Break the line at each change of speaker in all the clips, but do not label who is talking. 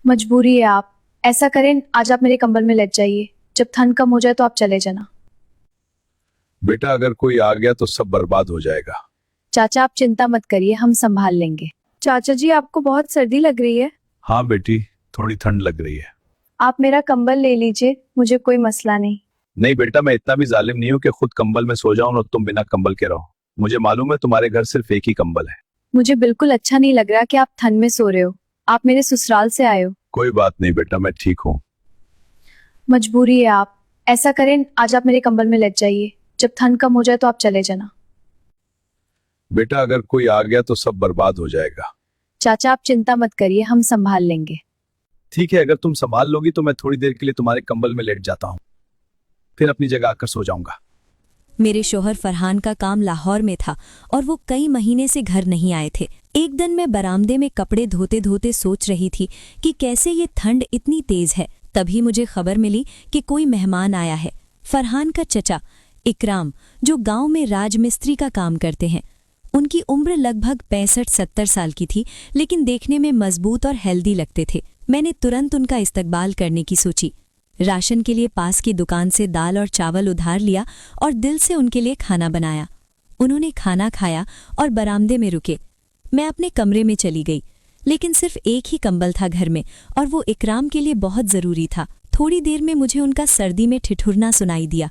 मजबूरी है आप। ऐसा करें, आज आप मेरे कंबल में लेट जाइए। जब ठंड कम हो जाए तो आप चले जाना।
बेटा अगर कोई आ गया तो सब बर्बाद हो जाएगा।
चाचा, आप चिंता मत करिए, हम संभाल लेंगे। चाचा जी, आपको बहुत सर्दी लग रही है।
हाँ बेटी, थोड़ी ठंड लग रही है।
आप मेरा कंबल ले लीजिए, मुझे कोई मसला नहीं।
नहीं बेटा, मैं इतना भी जालिम नहीं हूँ कि खुद कंबल में सो जाऊं और तुम बिना कंबल के रहो। मुझे मालूम है तुम्हारे घर सिर्फ एक ही कंबल है।
मुझे बिल्कुल अच्छा नहीं लग रहा कि आप ठंड में सो रहे हो। आप मेरे ससुराल से आए हो।
कोई बात नहीं बेटा, मैं ठीक हूँ।
मजबूरी है आप। ऐसा करें, आज आप मेरे कंबल में लेट जाइए। जब ठंड कम हो जाए तो आप चले जाना।
बेटा अगर कोई आ गया तो सब बर्बाद हो जाएगा।
चाचा, आप चिंता मत करिए, हम संभाल लेंगे।
ठीक है, अगर तुम संभाल लोगी तो मैं थोड़ी देर के लिए तुम्हारे कंबल में लेट जाता हूँ, फिर अपनी जगह आकर सो जाऊंगा।
मेरे शोहर फरहान का काम लाहौर में था और वो कई महीने से घर नहीं आए थे। एक दिन मैं बरामदे में कपड़े धोते धोते सोच रही थी कि कैसे ये ठंड इतनी तेज है। तभी मुझे खबर मिली कि कोई मेहमान आया है। फरहान का चचा इकराम, जो गांव में राजमिस्त्री का काम करते हैं। उनकी उम्र लगभग 65-70 साल की थी, लेकिन देखने में मजबूत और हेल्दी लगते थे। मैंने तुरंत उनका इस्तकबाल करने की सोची। राशन के लिए पास की दुकान से दाल और चावल उधार लिया और दिल से उनके लिए खाना बनाया। उन्होंने खाना खाया और बरामदे में रुके। मैं अपने कमरे में चली गई, लेकिन सिर्फ एक ही कंबल था घर में और वो इकराम के लिए बहुत ज़रूरी था। थोड़ी देर में मुझे उनका सर्दी में ठिठुरना सुनाई दिया।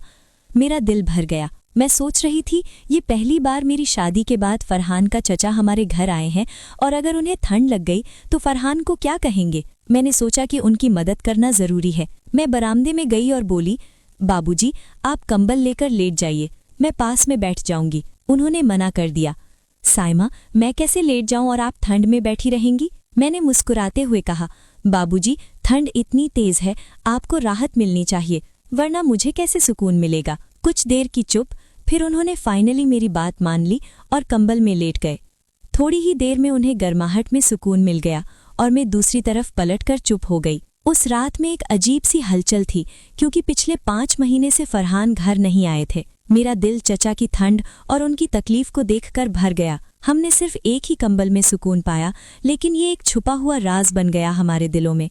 मेरा दिल भर गया। मैं सोच रही थी, ये पहली बार मेरी शादी के बाद फरहान का चचा हमारे घर आए हैं और अगर उन्हें ठंड लग गई तो फरहान को क्या कहेंगे। मैंने सोचा कि उनकी मदद करना ज़रूरी है। मैं बरामदे में गई और बोली, बाबूजी, आप कंबल लेकर लेट जाइए, मैं पास में बैठ जाऊंगी। उन्होंने मना कर दिया। साइमा, मैं कैसे लेट जाऊं और आप ठंड में बैठी रहेंगी? मैंने मुस्कुराते हुए कहा, बाबूजी, ठंड इतनी तेज है, आपको राहत मिलनी चाहिए, वरना मुझे कैसे सुकून मिलेगा। कुछ देर की चुप, फिर उन्होंने फाइनली मेरी बात मान ली और कंबल में लेट गए। थोड़ी ही देर में उन्हें गर्माहट में सुकून मिल गया और मैं दूसरी तरफ पलटकर चुप हो गई। उस रात में एक अजीब सी हलचल थी, क्योंकि पिछले 5 महीने से फरहान घर नहीं आए थे। मेरा दिल चचा की ठंड और उनकी तकलीफ को देखकर भर गया। हमने सिर्फ एक ही कंबल में सुकून पाया, लेकिन ये एक छुपा हुआ राज बन गया हमारे दिलों में।